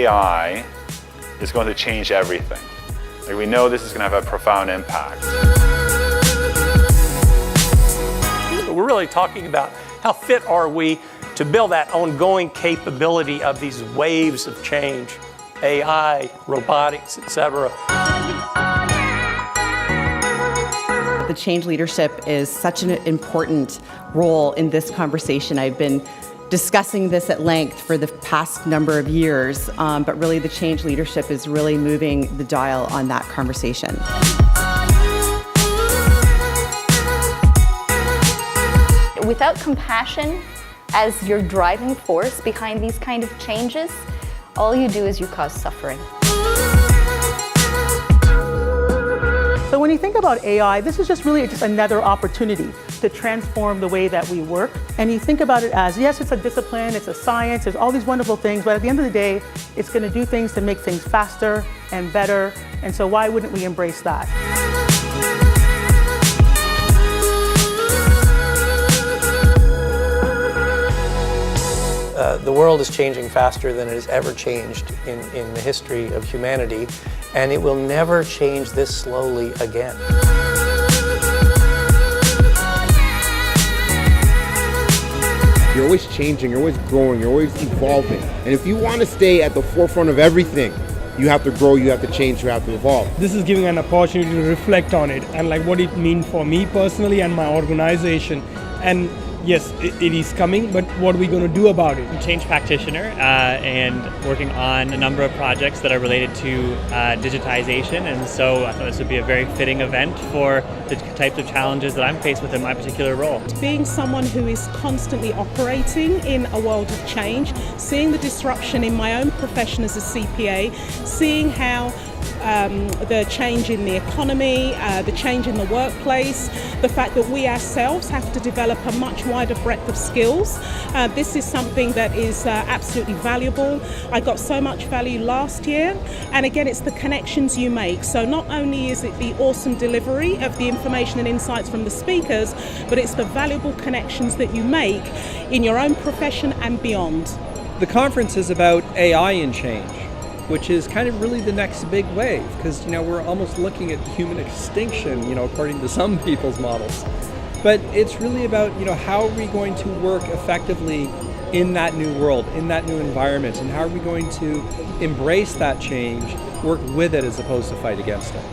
AI is going to change everything. Like, we know this is going to have a profound impact. We're really talking about how fit are we to build that ongoing capability of these waves of change, AI, robotics, etc. The change leadership is such an important role in this conversation. I've been discussing this at length for the past number of years, but really the change leadership is really moving the dial on that conversation. Without compassion as your driving force behind these kind of changes, all you do is you cause suffering. So when you think about AI, this is just really another opportunity to transform the way that we work. And you think about it as, yes, it's a discipline, it's a science, there's all these wonderful things, but at the end of the day, it's going to do things to make things faster and better. And so why wouldn't we embrace that? The world is changing faster than it has ever changed in the history of humanity, and it will never change this slowly again. You're always changing, you're always growing, you're always evolving. And if you want to stay at the forefront of everything, you have to grow, you have to change, you have to evolve. This is giving an opportunity to reflect on it and like what it means for me personally and my organization. And yes, it is coming, but what are we going to do about it? I'm a change practitioner and working on a number of projects that are related to digitization, and so I thought this would be a very fitting event for the types of challenges that I'm faced with in my particular role. Being someone who is constantly operating in a world of change, seeing the disruption in my own profession as a CPA, seeing how the change in the economy, the change in the workplace, the fact that we ourselves have to develop a much wider breadth of skills. This is something that is absolutely valuable. I got so much value last year, and again, it's the connections you make. So not only is it the awesome delivery of the information and insights from the speakers, but it's the valuable connections that you make in your own profession and beyond. The conference is about AI and change, which is kind of really the next big wave, because we're almost looking at human extinction, according to some people's models. But it's really about how are we going to work effectively in that new world, in that new environment, and how are we going to embrace that change, work with it as opposed to fight against it.